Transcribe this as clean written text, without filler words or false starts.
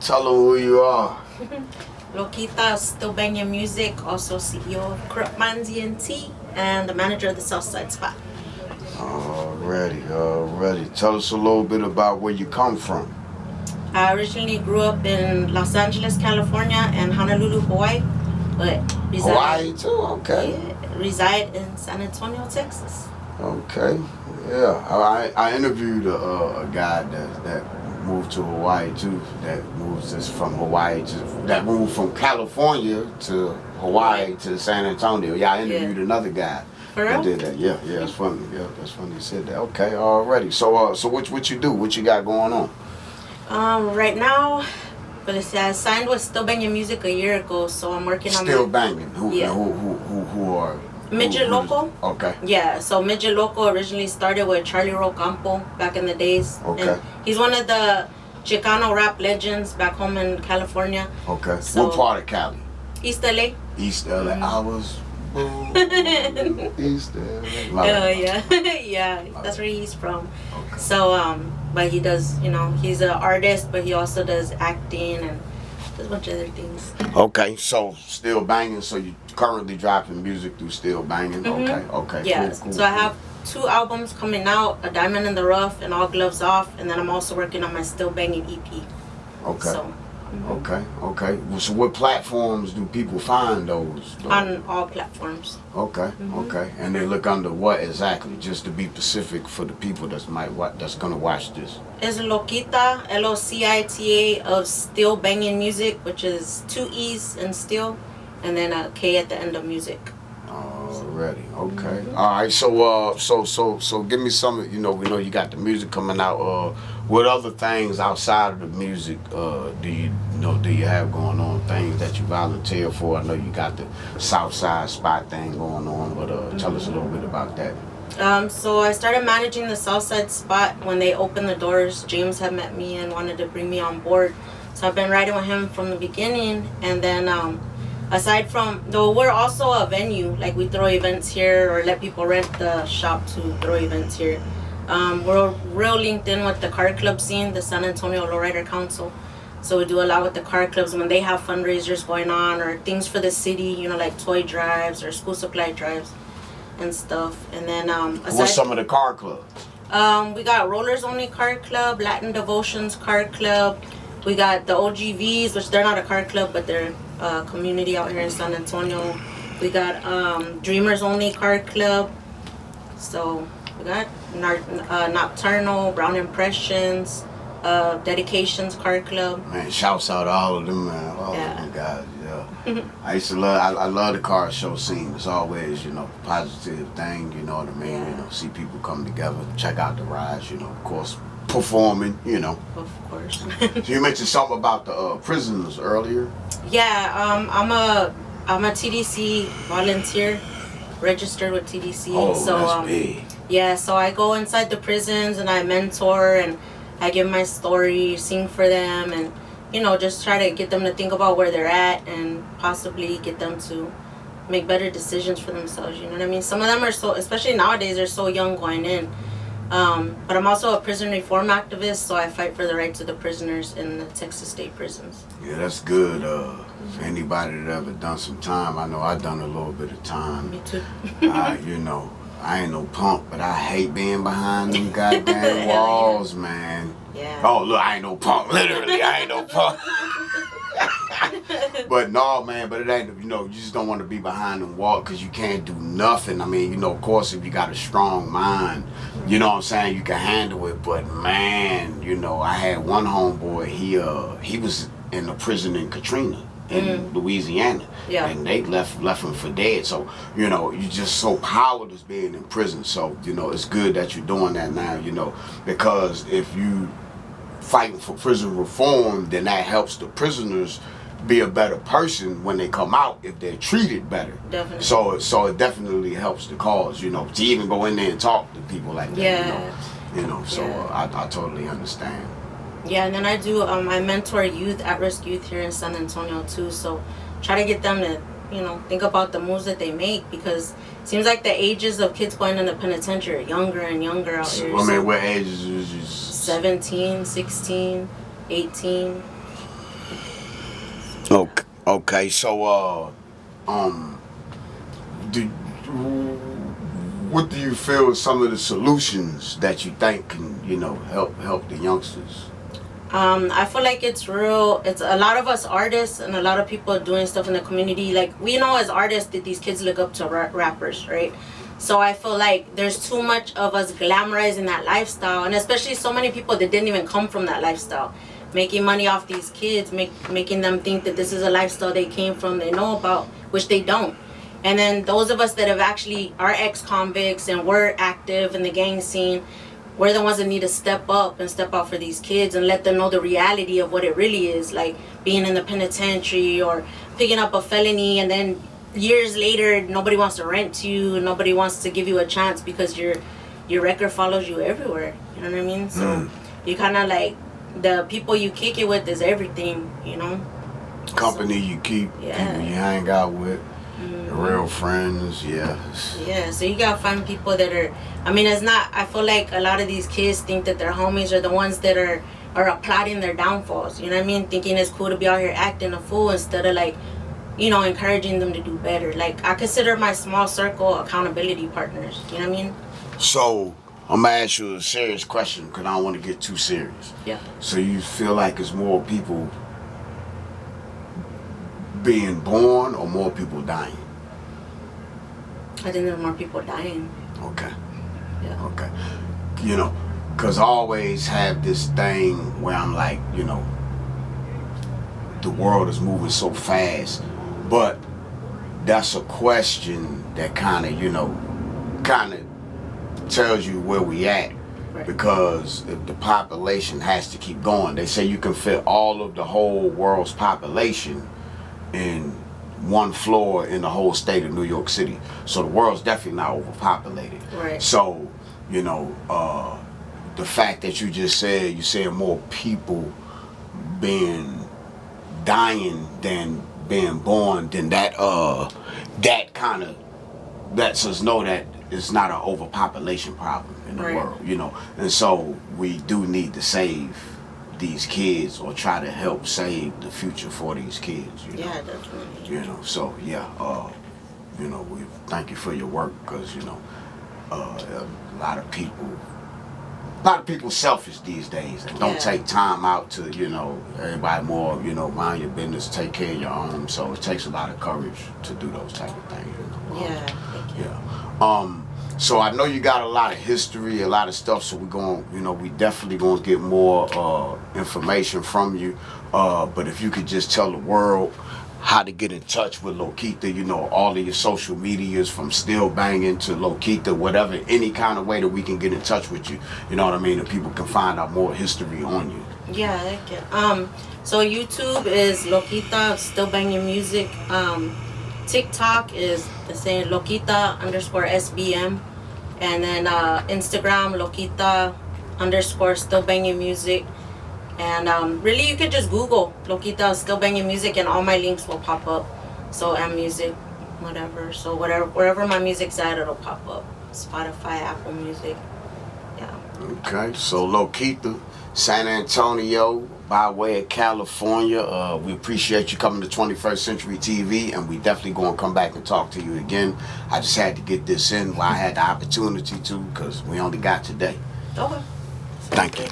Tell them who you are. Locita, Still Bangin Music, also CEO of Crupman's ENT, and the manager of the Southside Spot. Alrighty. Tell us a little bit about where you come from. I originally grew up in Los Angeles, California, and Honolulu, Hawaii, but Hawaii too. Okay. Reside in San Antonio, Texas. Okay. Yeah. I interviewed a guy that moved to Hawaii too. That moves just from Hawaii that moved from California to Hawaii to San Antonio. Yeah, I interviewed another guy that did that. Yeah, it's funny. Yeah, that's funny you said that. Okay, already. So what you do? What you got going on? Right now, but I signed with Still Bangin Music a year ago, so I'm working on Still Bangin. Who are Midget Local? Okay. Yeah, so Midget Local originally started with Charlie Rocampo back in the days. Okay. And he's one of the Chicano rap legends back home in California. Okay. So, what part of Cali? East LA. East LA. I was East LA. Yeah, that's where he's from. Okay. So, but he does, he's an artist, but he also does acting and does a bunch of other things. Okay, so Still Bangin. So you currently dropping music through Still Bangin. Okay. Yeah, cool. So I have 2 albums coming out, A Diamond in the Rough and All Gloves Off, and then I'm also working on my Still Bangin EP. Okay. So, Okay. Well, so what platforms do people find those? On all platforms. Okay. And they look under what exactly? Just to be specific for the people that's gonna watch this. It's Locita, Locita of Still Bangin Music, which is 2 E's in Still, and then a K at the end of Music. Already. Okay. All right. So give me some. We know you got the music coming out. What other things outside of the music do you have going on? Things that you volunteer for? I know you got the Southside Spot thing going on, but tell us a little bit about that. So I started managing the Southside Spot when they opened the doors. James had met me and wanted to bring me on board, so I've been riding with him from the beginning. And then aside from, though, we're also a venue, like we throw events here or let people rent the shop to throw events here. We're real linked in with the car club scene, the San Antonio Lowrider Council. So we do a lot with the car clubs when they have fundraisers going on or things for the city, like toy drives or school supply drives and stuff. And then what's some of the car clubs? We got Rollers Only Car Club, Latin Devotions Car Club. We got the OGVs, which they're not a car club, but they're a community out here in San Antonio. We got Dreamers Only Car Club. So we got Nocturnal, Brown Impressions, Dedications Car Club. Man, shouts out to all of them, man. Oh my God, yeah. I love the car show scene. It's always, positive thing, you know what I mean? Yeah. See people come together, check out the rides, of course, performing, Of course. So you mentioned something about the prisoners earlier. Yeah, I'm a TDC volunteer, registered with TDC. Oh, so, that's big. Yeah, so I go inside the prisons and I mentor and I give my story, sing for them, and just try to get them to think about where they're at and possibly get them to make better decisions for themselves. You know what I mean? Some of them are so, especially nowadays, they're so young going in. But I'm also a prison reform activist, so I fight for the rights of the prisoners in the Texas state prisons. Yeah, that's good. For anybody that ever done some time, I know I done a little bit of time. Me too. I ain't no punk, but I hate being behind them goddamn walls, man. Yeah. Oh, look, I ain't no punk. Literally, I ain't no punk. But no, man, but it ain't, you just don't want to be behind them walls because you can't do nothing. I mean, of course, if you got a strong mind, you know what I'm saying, you can handle it. But man, I had one homeboy, he was in the prison in Katrina in Louisiana. Yeah. And they left him for dead. So, you're just so powerless being in prison. So, it's good that you're doing that now, because if you fighting for prison reform, then that helps the prisoners be a better person when they come out if they're treated better. Definitely. So it definitely helps the cause, to even go in there and talk to people like that. Yeah. So I totally understand. Yeah, and then I do, I mentor youth, at-risk youth here in San Antonio too, so try to get them to, think about the moves that they make, because it seems like the ages of kids going in the penitentiary are younger and younger out here. I mean, what ages is you? 17, 16, 18. Okay, so do what do you feel are some of the solutions that you think can, help the youngsters? I feel like it's a lot of us artists and a lot of people doing stuff in the community. Like, we know as artists that these kids look up to rappers, right? So I feel like there's too much of us glamorizing that lifestyle, and especially so many people that didn't even come from that lifestyle, making money off these kids, making them think that this is a lifestyle they came from, they know about, which they don't. And then those of us that have actually are ex-convicts and we're active in the gang scene, we're the ones that need to step up and step out for these kids and let them know the reality of what it really is, like being in the penitentiary or picking up a felony, and then years later nobody wants to rent you, nobody wants to give you a chance because your record follows you everywhere. You know what I mean? So you kind of like, the people you kick it with is everything, Company you keep, people you hang out with, the real friends, yeah, so you gotta find people that are, it's not, I feel like a lot of these kids think that their homies are the ones that are applauding their downfalls, you know what I mean? Thinking it's cool to be out here acting a fool instead of like, encouraging them to do better. Like, I consider my small circle accountability partners, you know what I mean? So I'm gonna ask you a serious question because I don't want to get too serious. Yeah. So you feel like it's more people being born or more people dying? I think there are more people dying. Okay. Yeah. Okay. Because I always have this thing where I'm like, the world is moving so fast, but that's a question that kind of tells you where we at. Right. Because if the population has to keep going, they say you can fit all of the whole world's population in one floor in the whole state of New York City. So the world's definitely not overpopulated. Right. So, the fact that you just said, more people dying than being born, then that lets us know that it's not an overpopulation problem in the world, And so we do need to save these kids or try to help save the future for these kids. Yeah, definitely. So we thank you for your work because a lot of people selfish these days and don't take time out to everybody more mind your business, take care of your own. So it takes a lot of courage to do those type of things. Yeah. Thank you. Yeah. So I know you got a lot of history, a lot of stuff. So we definitely gonna get more information from you. But if you could just tell the world how to get in touch with Locita, all of your social medias from Still Bangin to Locita, whatever, any kind of way that we can get in touch with you. You know what I mean? And people can find out more history on you. Yeah, thank you. So YouTube is Locita, Still Bangin Music. TikTok is the same, Locita_SBM. And then Instagram, Locita_Still Bangin Music. And really, you could just Google Locita Still Bangin Music and all my links will pop up. So, and music, whatever. So, wherever my music's at, it'll pop up. Spotify, Apple Music. Yeah. Okay, so Locita, San Antonio, by way of California. We appreciate you coming to 21st Century TV, and we definitely going to come back and talk to you again. I just had to get this in while I had the opportunity to, because we only got today. Okay. Thank you.